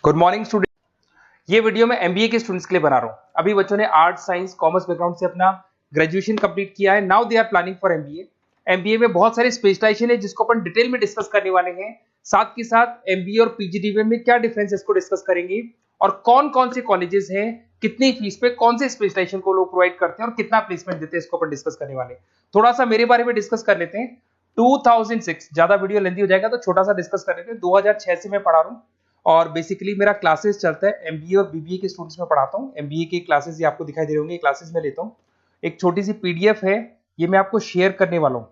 Good morning student. ये video मैं MBA के स्टूडेंट्स के लिए बना रहा हूँ। अभी बच्चों ने आर्ट्स साइंस कॉमर्स बैकग्राउंड से अपना ग्रेजुएशन कंप्लीट किया है। Now they are planning for MBA. MBA में बहुत सारे स्पेशलाइजेशन है जिसको अपन डिटेल में डिस्कस करने वाले हैं। साथ के साथ एमबीए और पीजीडीबीएम में क्या डिफरेंस है इसको डिस्कस करेंगे, और कौन कौन से कॉलेजेस हैं, कितनी फीस पे कौन से स्पेशलाइजेशन को लोग प्रोवाइड करते हैं और कितना प्लेसमेंट देते हैं, इसको अपन डिस्कस करने वाले हैं। थोड़ा सा मेरे बारे में डिस्कस कर लेते हैं। 2006, ज्यादा वीडियो लेंथी हो जाएगा तो छोटा सा डिस्कस कर लेते हैं। 2006 से मैं पढ़ा रहा हूँ और बेसिकली मेरा क्लासेस चलता है एमबीए और बीबीए के स्टूडेंट्स में पढ़ाता हूँ। एमबीए के क्लासेस ये आपको दिखाई दे रहे होंगे, क्लासेस में लेता हूँ। एक छोटी सी पीडीएफ है, ये मैं आपको शेयर करने वाला हूँ,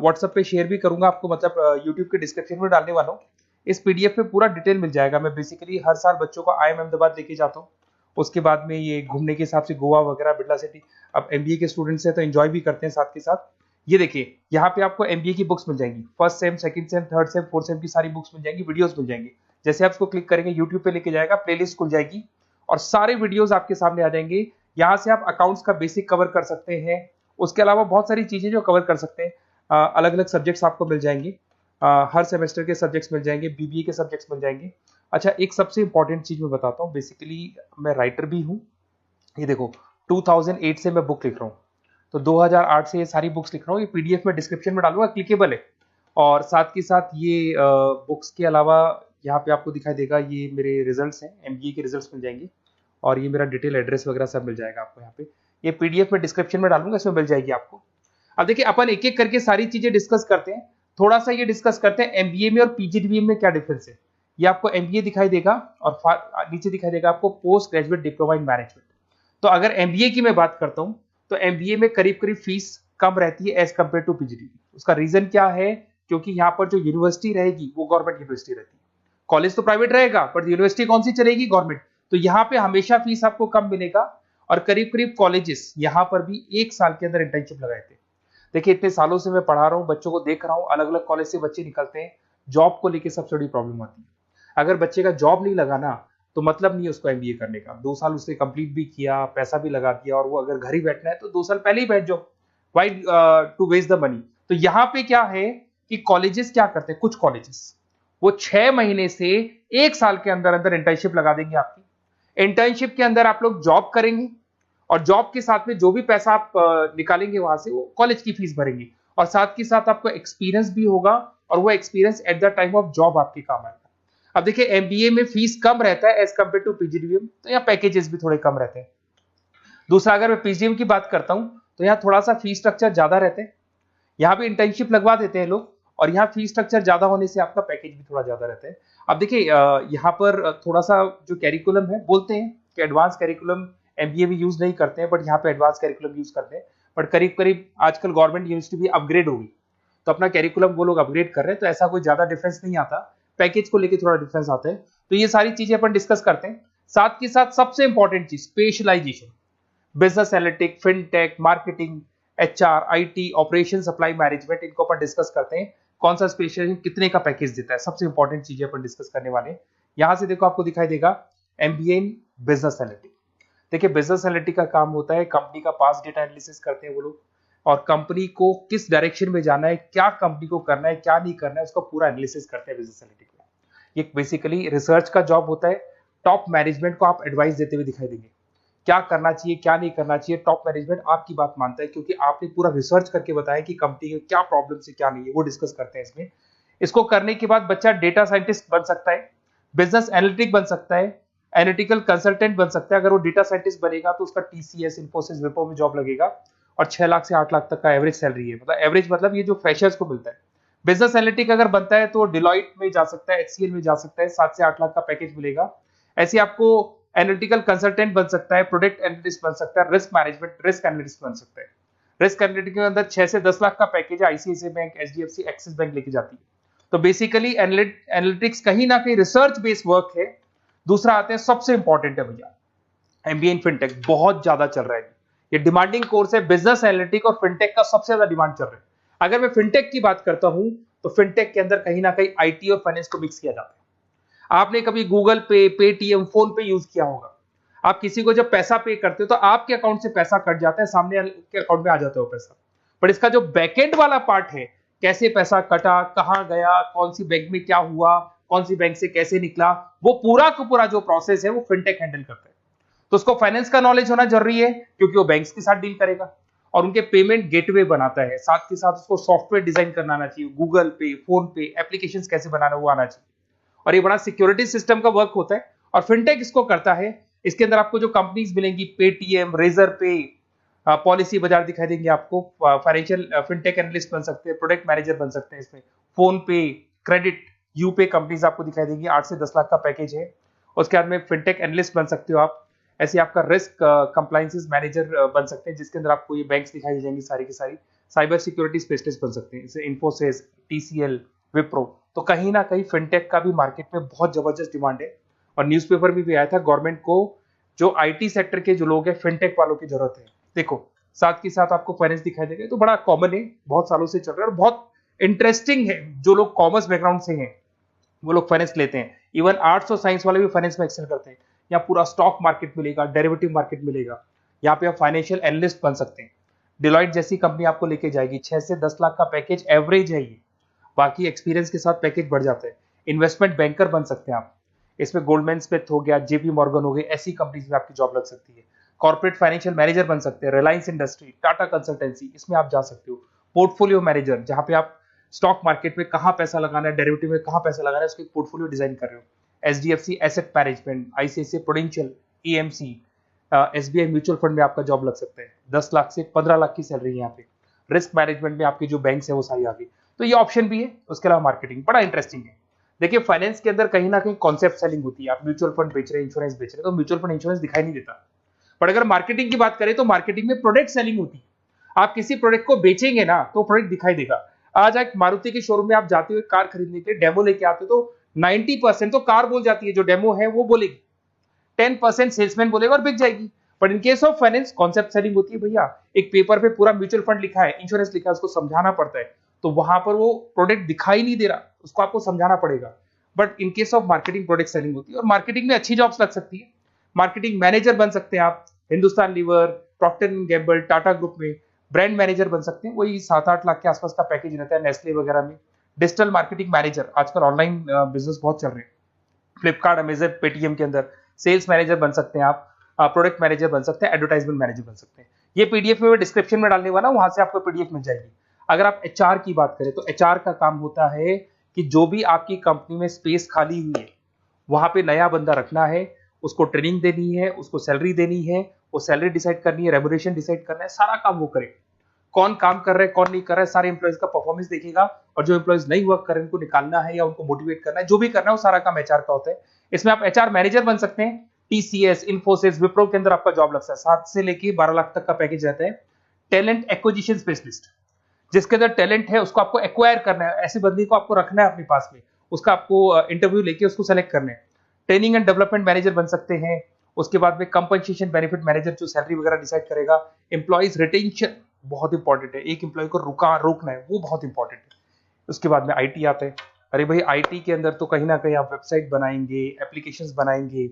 व्हाट्सएप पे शेयर भी करूंगा आपको, मतलब यूट्यूब के डिस्क्रिप्शन में डालने वाला हूँ। इस पीडीएफ पे पूरा डिटेल मिल जाएगा। मैं बेसिकली हर साल बच्चों को IIM अहमदाबाद लेके जाता हूँ। उसके बाद में ये घूमने के हिसाब से गोवा वगैरह, बिरला सिटी। अब एमबीए के स्टूडेंट्स हैं तो एंजॉय भी करते हैं साथ के साथ। ये देखिए, यहाँ पे आपको एमबीए की बुक्स मिल जाएंगी, first sem, second same, third same, fourth same की सारी बुक्स मिल जाएंगी, वीडियोस मिल जाएंगी। जैसे आप इसको क्लिक करेंगे यूट्यूब पे लेके जाएगा, प्लेलिस्ट खुल जाएगी और सारे वीडियोस आपके सामने आ जाएंगे। यहाँ से आप अकाउंट्स का बेसिक कवर कर सकते हैं। उसके अलावा बहुत सारी चीजें जो कवर कर सकते हैं, अलग अलग सब्जेक्ट्स आपको मिल जाएंगे। हर सेमेस्टर के सब्जेक्ट्स मिल जाएंगे, बीबीए के सब्जेक्ट्स मिल जाएंगे। अच्छा, एक सबसे इंपॉर्टेंट चीज मैं बताता हूँ, बेसिकली मैं राइटर भी हूँ। ये देखो, 2008 से मैं बुक लिख रहा हूँ, तो 2008 से ये सारी बुक्स लिख रहा हूँ। ये पीडीएफ में डिस्क्रिप्शन में डालूंगा, क्लिकेबल है। और साथ के साथ ये बुक्स के अलावा यहाँ पे आपको दिखाई देगा, ये मेरे रिजल्ट्स हैं, एमबीए के रिजल्ट्स मिल जाएंगे। और ये मेरा डिटेल एड्रेस वगैरह सब मिल जाएगा आपको यहाँ पे। ये पीडीएफ में डिस्क्रिप्शन में डालूंगा, इसमें मिल जाएगी आपको। अब देखिए, अपन एक एक करके सारी चीजें डिस्कस करते हैं। थोड़ा सा ये डिस्कस करते हैं एमबीए में और पीजीडीबीएम में क्या डिफरेंस है। ये आपको एमबीए दिखाई देगा और नीचे दिखाई देगा आपको post graduate diploma in management. तो अगर एमबीए की मैं बात करता हूँ तो एमबीए में करीब करीब फीस कम रहती है एज कंपेयर टू पीजीडीबीएम। उसका रीजन क्या है? क्योंकि यहाँ पर जो यूनिवर्सिटी रहेगी वो गवर्नमेंट यूनिवर्सिटी रहती है। कॉलेज तो प्राइवेट रहेगा पर यूनिवर्सिटी कौन सी चलेगी? गवर्नमेंट। तो यहाँ पे हमेशा फीस आपको कम मिलेगा। और करीब करीब कॉलेजेस यहाँ पर भी 1 साल के अंदर इंटर्नशिप लगाए थे। देखिए, इतने सालों से मैं पढ़ा रहा हूँ, बच्चों को देख रहा हूँ, अलग अलग कॉलेज से बच्चे निकलते हैं, जॉब को लेकर सबसे बड़ी प्रॉब्लम आती है। अगर बच्चे का जॉब नहीं लगा ना, तो मतलब नहीं है उसको एमबीए करने का। 2 साल उसने कंप्लीट भी किया, पैसा भी लगा दिया, और वो अगर घर ही बैठना है तो 2 साल पहले ही बैठ जाओ। Why to waste the money. तो यहाँ पे क्या है कि कॉलेजेस क्या करते हैं, कुछ कॉलेजेस वो 6 महीने से 1 साल के अंदर अंदर इंटर्नशिप लगा देंगे आपकी। इंटर्नशिप के अंदर आप लोग जॉब करेंगे और जॉब के साथ में जो भी पैसा आप निकालेंगे वहां से, वो कॉलेज की फीस भरेंगे। और साथ के साथ आपको एक्सपीरियंस भी होगा, और वो experience at the time of job आपके काम आएगा। अब देखिए, एमबीए में फीस कम रहता है एज कंपेयर टू पीजीडीबीएम, तो यहाँ पैकेजेस भी थोड़े कम रहते हैं। दूसरा, अगर मैं पीजीडीबीएम की बात करता हूं तो यहाँ थोड़ा सा फीस स्ट्रक्चर ज्यादा रहते हैं। यहाँ भी इंटर्नशिप लगवा देते हैं लोग, और यहाँ फीस स्ट्रक्चर ज्यादा होने से आपका पैकेज भी थोड़ा ज्यादा रहता है। अब देखिए, यहाँ पर थोड़ा सा जो कैरिकुलम है, बोलते हैं कि एडवांस कैरिकुलम एमबीए भी यूज नहीं करते हैं, बट यहाँ पे एडवांस कैरिकुलम यूज करते हैं। बट करीब करीब आजकल गवर्नमेंट यूनिवर्सिटी भी अपग्रेड होगी, तो अपना कैरिकुलम वो लोग अपग्रेड कर रहे हैं, तो ऐसा कोई ज्यादा डिफरेंस नहीं आता। पैकेज को लेकर थोड़ा डिफरेंस आता है। तो ये सारी चीजें अपन डिस्कस करते हैं। साथ के साथ सबसे इंपॉर्टेंट चीज, specialization, business analytic, fintech, marketing, HR, IT, operation, supply management, इनको अपन डिस्कस करते हैं। कौन सा स्पेशलाइजेशन कितने का पैकेज देता है, सबसे इंपॉर्टेंट चीजें अपन डिस्कस करने वाले हैं। यहां से देखो, आपको दिखाई देगा एमबीए इन बिजनेस एनालिटिक। देखिए, बिजनेस एनालिटिक का काम होता है, कंपनी का पास डेटा एनालिसिस करते हैं वो लोग, और कंपनी को किस डायरेक्शन में जाना है, क्या कंपनी को करना है, क्या नहीं करना है, उसका पूरा एनालिसिस करते हैं बिजनेस एनालिटिक में। ये बेसिकली रिसर्च का जॉब होता है। टॉप मैनेजमेंट को आप एडवाइस देते हुए दिखाई देंगे, क्या करना चाहिए, क्या नहीं करना चाहिए। टॉप मैनेजमेंट आपकी बात मानता है, क्योंकि आपने पूरा रिसर्च करके बताया कि कंपनी में क्या प्रॉब्लम है, क्या नहीं है, वो डिस्कस करते हैं इसमें। इसको करने के बाद बच्चा डेटा साइंटिस्ट बन सकता है, बिजनेस एनालिटिक बन सकता है, एनालिटिकल कंसल्टेंट बन सकता है। अगर वो डेटा साइंटिस्ट बनेगा तो उसका टीसीएस, इन्फोसिस, विप्रो में जॉब लगेगा, और 6 लाख से 8 लाख तक का एवरेज सैलरी है। मतलब एवरेज मतलब ये जो फ्रेशर्स को मिलता है। बिजनेस एनालिटिक अगर बनता है तो डिलॉइट में जा सकता है, एचसीएल में जा सकता है, 7 से 8 लाख का पैकेज मिलेगा। ऐसे आपको एनालिटिकल कंसल्टेंट बन सकता है, प्रोडक्ट एनालिस्ट बन सकता है, रिस्क मैनेजमेंट, रिस्क एनालिस्ट बन सकता है। रिस्क एनालिटिक के अंदर 6 से 10 लाख का पैकेज है, ICICI bank, HDFC, axis bank लेके जाती है। तो बेसिकली एनालिटिक्स कहीं ना कहीं रिसर्च बेस्ड वर्क है। दूसरा आते हैं, सबसे इंपॉर्टेंट है भैया, एमबीए इन फिनटेक बहुत ज्यादा चल रहा है। ये डिमांडिंग कोर्स है। बिजनेस एनालिटिक और फिनटेक का सबसे ज्यादा डिमांड चल रहा है। अगर मैं फिनटेक की बात करता हूं तो फिनटेक के अंदर कहीं ना कहीं आईटी और फाइनेंस को मिक्स किया जाता है। आपने कभी गूगल पे, पेटीएम, फोन पे यूज किया होगा। आप किसी को जब पैसा पे करते हो तो आपके अकाउंट से पैसा कट जाता है, सामने के अकाउंट में आ जाता है वो पैसा। पर इसका जो बैकएंड वाला पार्ट है, कैसे पैसा कटा, कहां गया, कौन सी बैंक में क्या हुआ, कौन सी बैंक से कैसे निकला, वो पूरा का पूरा जो प्रोसेस है वो फिनटेक हैंडल करता है। तो उसको फाइनेंस का नॉलेज होना जरूरी है क्योंकि वो बैंक्स के साथ डील करेगा और उनके पेमेंट गेटवे बनाता है। साथ के साथ उसको सॉफ्टवेयर डिजाइन करना आना चाहिए, गूगल पे, फोन पे, एप्लीकेशंस कैसे बनाना वो आना चाहिए। और ये बड़ा सिक्योरिटी सिस्टम का वर्क होता है और फिनटेक इसको करता है। इसके अंदर आपको जो कंपनीज मिलेंगी, पेटीएम, रेजर पे, पॉलिसी बाजार दिखाई देंगे आपको, फाइनेंशियल फिनटेक एनालिस्ट बन सकते हैं, प्रोडक्ट मैनेजर बन सकते हैं इसमें, फोन पे, क्रेडिट, यूपे कंपनीज आपको दिखाई देंगी। 8 से 10 लाख का पैकेज है। उसके बाद में फिनटेक एनालिस्ट बन सकते हो आप। ऐसे आपका रिस्क कंप्लायंसेस मैनेजर बन सकते हैं जिसके अंदर आपको ये बैंक्स दिखाई दे जाएंगी सारी की सारी। साइबर सिक्योरिटी स्पेशलिस्ट बन सकते हैं, जैसे इन्फोसिस, टीसीएल, विप्रो। तो कहीं ना कहीं फिनटेक का भी मार्केट में बहुत जबरदस्त डिमांड है और न्यूज़पेपर में भी आया था गवर्नमेंट को जो आईटी सेक्टर के जो लोग हैं फिनटेक वालों की जरूरत है। देखो साथ के साथ आपको फाइनेंस दिखाई देगा, तो बड़ा कॉमन है, बहुत सालों से चल रहा है और बहुत इंटरेस्टिंग है। जो लोग कॉमर्स बैकग्राउंड से हैं वो लोग फाइनेंस लेते हैं। इवन आर्ट्स और साइंस वाले भी फाइनेंस में एक्सेल करते हैं। यहाँ पूरा स्टॉक मार्केट मिलेगा, डेरिवेटिव मार्केट मिलेगा। यहाँ पे आप फाइनेंशियल एनालिस्ट बन सकते हैं। डिलॉयट जैसी कंपनी आपको लेके जाएगी। 6 से 10 लाख का पैकेज एवरेज है ये, बाकी एक्सपीरियंस के साथ पैकेज बढ़ जाता है। इन्वेस्टमेंट बैंकर बन सकते हैं आप, इसमें गोल्डमैन स्मिथ हो गया, जेपी मॉर्गन हो गए, ऐसी कंपनीज में आपकी जॉब लग सकती है। कॉर्पोरेट फाइनेंशियल मैनेजर बन सकते हैं, रिलायंस इंडस्ट्री, टाटा कंसल्टेंसी, इसमें आप जा सकते हो। पोर्टफोलियो मैनेजर, जहां पे आप स्टॉक मार्केट में कहां पैसा लगाना है, डेरिवेटिव में कहां पैसा लगाना है, उसके पोर्टफोलियो डिजाइन कर रहे हो। HDFC asset management, ICICI prudential, AMC, SBI mutual fund में आपका जॉब लग सकता है। 10 लाख से 15 लाख की सैलरी है यहाँ पे। रिस्क मैनेजमेंट में आपकी जो बैंक्स है वो सारी आ गई। तो ये ऑप्शन भी है। उसके अलावा मार्केटिंग बड़ा इंटरेस्टिंग है। देखिए फाइनेंस के अंदर कहीं ना कहीं कॉन्सेप्ट सेलिंग होती है। आप म्यूचुअल फंड बेच रहे हैं, इंश्योरेंस बेच रहे हैं, तो म्यूचुअल फंड इंश्योरेंस दिखाई नहीं देता। पर अगर मार्केटिंग की बात करें तो मार्केटिंग में प्रोडक्ट सेलिंग होती है। आप किसी प्रोडक्ट को बेचेंगे ना तो प्रोडक्ट दिखाई देगा। आज एक मारुति के शोरूम में आप जाते हो कार खरीदने के लिए, डेमो लेके आते हो तो 90% तो कार बोल जाती है, जो डेमो है वो बोलेगी, 10% सेल्समैन बोलेगा और बिक जाएगी। But in case of finance concept selling होती है। भैया एक पेपर पे पूरा म्यूचुअल फंड लिखा है, इंश्योरेंस लिखा है, उसको समझाना पड़ता है। तो वहां पर वो प्रोडक्ट दिखाई नहीं दे रहा, उसको आपको समझाना पड़ेगा। But in case of marketing product selling होती है और मार्केटिंग में अच्छी जॉब्स लग सकती है। मार्केटिंग मैनेजर बन सकते हैं आप, Hindustan Lever, Procter and Gamble, Tata group में ब्रांड मैनेजर बन सकते हैं। वही 7-8 लाख के आसपास का पैकेज रहता है, नेस्ले वगैरह में। डिजिटल मार्केटिंग मैनेजर, आजकल ऑनलाइन बिजनेस बहुत चल रहे हैं, फ्लिपकार्ट, अमेजन, पेटीएम के अंदर सेल्स मैनेजर बन सकते हैं आप, प्रोडक्ट मैनेजर बन सकते हैं, एडवर्टाइजमेंट मैनेजर बन सकते हैं। ये पीडीएफ में डिस्क्रिप्शन में डालने वाला, वहां से आपको पीडीएफ मिल जाएगी। अगर आप एचआर की बात करें तो एचआर का काम होता है कि जो भी आपकी कंपनी में स्पेस खाली हुई है वहां पे नया बंदा रखना है, उसको ट्रेनिंग देनी है, उसको सैलरी देनी है, वो सैलरी डिसाइड करनी है, रेम्यूनरेशन डिसाइड करना है, सारा काम वो करे। कौन काम कर रहा है, कौन नहीं कर रहा है, सारे एम्प्लॉइज का परफॉर्मेंस देखेगा और जो एम्प्लॉइज नहीं वर्क कर रहे हैं उनको निकालना है या उनको मोटिवेट करना है, जो भी करना है वो सारा काम एचआर का होता है। इसमें आप एचआर मैनेजर बन सकते हैं। टीसीएस, इन्फोसिस, विप्रो के अंदर आपका जॉब लगता है। 7 से लेके 12 लाख तक का पैकेज रहता है। टैलेंट एक्विजिशन स्पेशलिस्ट, जिसके अंदर टैलेंट है उसको आपको एक्वायर करना है, ऐसे बंदी को आपको रखना है अपने पास में, उसका आपको इंटरव्यू लेके उसको सेलेक्ट करना है। ट्रेनिंग एंड डेवलपमेंट मैनेजर बन सकते हैं। उसके बाद में कंपनसेशन बेनिफिट मैनेजर, जो सैलरी वगैरह डिसाइड करेगा। एम्प्लॉइज रिटेंशन बहुत इंपॉर्टेंट है, एक एम्प्लॉय को रोकना है, वो बहुत इंपॉर्टेंट है। उसके बाद में आईटी आता है। अरे भाई आईटी के अंदर तो कहीं ना कहीं आप वेबसाइट बनाएंगे, एप्लीकेशंस बनाएंगे,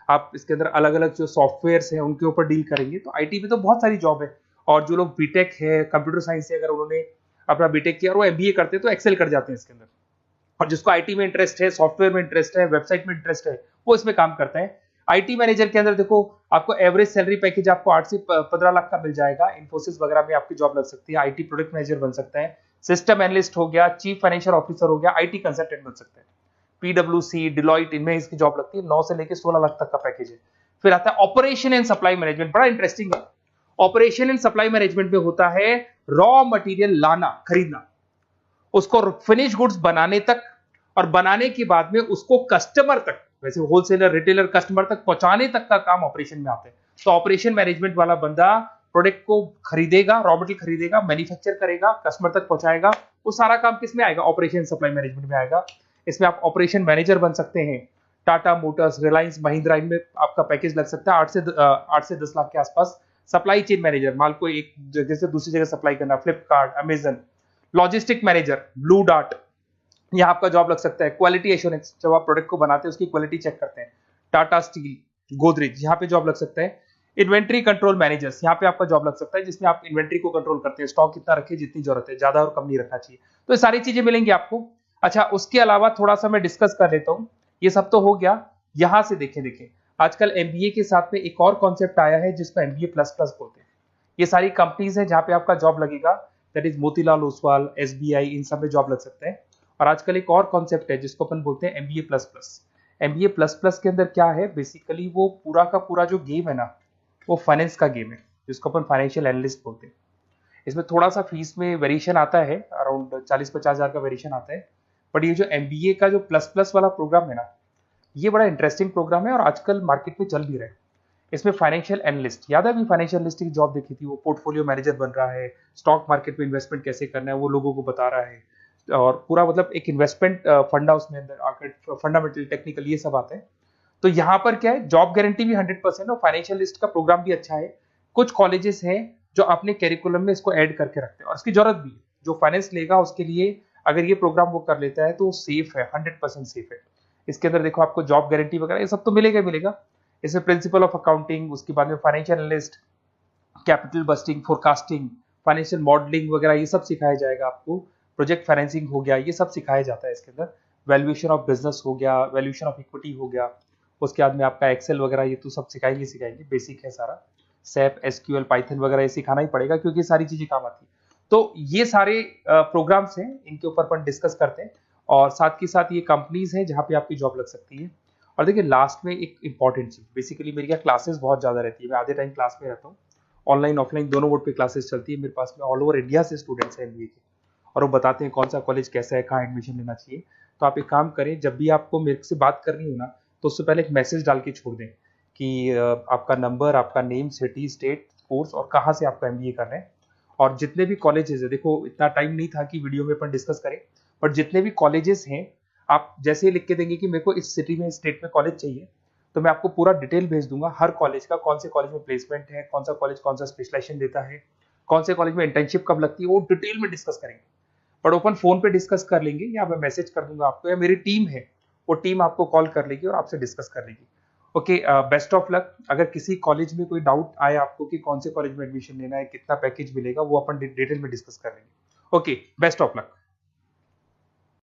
आप इसके अंदर अलग अलग जो सॉफ्टवेयर्स हैं उनके ऊपर डील करेंगे। तो आईटी में तो बहुत सारी जॉब है। और जो लोग बीटेक है, कंप्यूटर साइंस से अगर उन्होंने अपना बीटेक किया और वो एमबीए करते हैं तो एक्सेल कर जाते हैं इसके अंदर। और जिसको आईटी में इंटरेस्ट है, सॉफ्टवेयर में इंटरेस्ट है, वेबसाइट में इंटरेस्ट है, वो इसमें काम करता है। आईटी मैनेजर के अंदर देखो आपको एवरेज सैलरी पैकेज आपको 8 से 15 लाख का मिल जाएगा। इन्फोसिस वगैरह में आपकी जॉब लग सकती है। आईटी प्रोडक्ट मैनेजर बन सकता है, सिस्टम एनालिस्ट हो गया, चीफ फाइनेंशियल ऑफिसर हो गया, आईटी कंसल्टेंट बन सकते हैं। पीडब्ल्यूसी, डिलॉयट, इनमें इसकी जॉब लगती है। 9 से लेकर 16 लाख तक का पैकेज है। फिर आता है ऑपरेशन एंड सप्लाई मैनेजमेंट, बड़ा इंटरेस्टिंग है। ऑपरेशन एंड सप्लाई मैनेजमेंट में होता है रॉ मटेरियल लाना, खरीदना, उसको फिनिश गुड्स बनाने तक और बनाने के बाद में उसको कस्टमर तक, वैसे होलसेलर, रिटेलर, कस्टमर तक पहुंचाने तक का काम ऑपरेशन में आता है। तो ऑपरेशन मैनेजमेंट वाला बंदा प्रोडक्ट को खरीदेगा, रॉ मटेरियल खरीदेगा, मैन्युफैक्चर करेगा, कस्टमर तक पहुंचाएगा, वो सारा काम किस में आएगा, ऑपरेशन सप्लाई मैनेजमेंट में आएगा। इसमें आप ऑपरेशन मैनेजर बन सकते हैं। टाटा मोटर्स, रिलायंस, महिंद्रा, इनमें आपका पैकेज लग सकता है 8 से 10 लाख के आसपास। सप्लाई चेन मैनेजर, माल को एक जगह से दूसरी जगह सप्लाई करना, Flipkart, Amazon. Logistic manager, blue dart, यहाँ आपका जॉब लग सकता है। क्वालिटी एश्योरेंस, जब आप प्रोडक्ट को बनाते हैं उसकी क्वालिटी चेक करते हैं। टाटा स्टील, गोदरेज, यहाँ पे जॉब लग सकता है। इन्वेंट्री कंट्रोल मैनेजर्स, यहाँ पे आपका जॉब लग सकता है, जिसमें आप इन्वेंट्री को कंट्रोल करते हैं, स्टॉक कितना रखे, जितनी जरूरत है, ज्यादा और कम नहीं रखना चाहिए। तो ये सारी चीजें मिलेंगी आपको। अच्छा, उसके अलावा थोड़ा सा मैं डिस्कस कर लेता हूँ। ये सब तो हो गया। यहाँ से देखें आजकल एमबीए के साथ में एक और कॉन्सेप्ट आया है जिसको एमबीए प्लस प्लस बोलते हैं। ये सारी कंपनीज हैं जहाँ पे आपका जॉब लगेगा, that is Motilal Oswal, SBI, इन सब में जॉब लग सकता है। और आजकल एक और कॉन्सेप्ट है जिसको अपन बोलते हैं MBA plus plus. MBA plus plus के अंदर क्या है, बेसिकली वो पूरा का पूरा जो गेम है ना, वो फाइनेंस का गेम है, जिसको अपन फाइनेंशियल एनालिस्ट बोलते हैं। इसमें थोड़ा सा फीस में वेरिएशन आता है, अराउंड 40-50 हज़ार का वेरिएशन आता है। बट ये जो एमबीए का जो प्लस प्लस वाला प्रोग्राम है ना, ये बड़ा इंटरेस्टिंग प्रोग्राम है और आजकल मार्केट में चल भी रहा है। इसमें फाइनेंशियल एनालिस्ट, याद है अभी फाइनेंशियल एनालिस्ट की जॉब देखी थी, वो पोर्टफोलियो मैनेजर बन रहा है, स्टॉक मार्केट में इन्वेस्टमेंट कैसे करना है वो लोगों को बता रहा है, और पूरा मतलब एक इन्वेस्टमेंट फंडा उसमें अंदर आकर फंडामेंटल टेक्निकल ये सब आता है। तो यहाँ पर क्या है, जॉब गारंटी भी 100% और फाइनेंशियल लिस्ट का प्रोग्राम भी अच्छा है। कुछ कॉलेजेस हैं जो अपने कैरिकुलम में इसको ऐड करके रखते हैं और इसकी जरूरत भी है। जो फाइनेंस लेगा उसके लिए अगर ये प्रोग्राम वो कर लेता है तो सेफ है, 100% सेफ है। इसके अंदर देखो आपको जॉब गारंटी वगैरह ये सब तो मिलेगा ही मिलेगा। इसमें प्रिंसिपल ऑफ अकाउंटिंग, उसके बाद में financial analyst, capital budgeting, forecasting, financial modelling वगैरह ये सब सिखाया जाएगा आपको। प्रोजेक्ट फाइनेंसिंग हो गया, ये सब सिखाया जाता है इसके अंदर। वैल्यूएशन ऑफ बिजनेस हो गया, वैल्यूएशन ऑफ इक्विटी हो गया। उसके बाद में आपका एक्सेल वगैरह ये तो सब सिखाएंगे, बेसिक है सारा। सैप, एसक्यूएल, पाइथन वगैरह ये सिखाना ही पड़ेगा क्योंकि सारी चीजें काम आती है। तो ये सारे प्रोग्राम्स हैं, इनके ऊपर अपन डिस्कस करते हैं। और साथ के साथ ये कंपनीज हैं जहाँ पे आपकी जॉब लग सकती है। और देखिए लास्ट में एक इंपॉर्टेंट चीज, बेसिकली मेरी क्या क्लासेस बहुत ज्यादा रहती है, मैं आधे टाइम क्लास में रहता हूँ। ऑनलाइन ऑफलाइन दोनों मोड पे क्लासेस चलती है। मेरे पास में ऑल ओवर इंडिया से स्टूडेंट्स हैं एमबीए के, और वो बताते हैं कौन सा कॉलेज कैसा है, कहाँ एडमिशन लेना चाहिए। तो आप एक काम करें, जब भी आपको मेरे से बात करनी हो ना, तो उससे पहले एक मैसेज डाल के छोड़ दें कि आपका नंबर, आपका नेम, सिटी, स्टेट, कोर्स और कहाँ से आपका एमबीए कर रहे हैं। और जितने भी कॉलेजेस है, देखो इतना टाइम नहीं था कि वीडियो में अपन डिस्कस करें, बट जितने भी कॉलेजेस हैं आप जैसे ही लिख के देंगे कि मेरे को इस सिटी में, स्टेट में कॉलेज चाहिए, तो मैं आपको पूरा डिटेल भेज दूंगा हर कॉलेज का, कौन से कॉलेज में प्लेसमेंट है, कौन सा कॉलेज कौन सा स्पेशलाइजेशन देता है, कौन से कॉलेज में इंटर्नशिप कब लगती है, वो डिटेल में डिस्कस करेंगे। बट ओपन फोन पे डिस्कस कर लेंगे, या मैं मैसेज कर दूंगा आपको, या मेरी टीम है वो टीम आपको कॉल कर लेगी और आपसे डिस्कस कर लेगी। Okay, best of luck. अगर किसी कॉलेज में कोई डाउट आए आपको कि कौन से कॉलेज में एडमिशन लेना है, कितना पैकेज मिलेगा, वो अपन डिटेल में डिस्कस कर लेंगे। Okay, best of luck.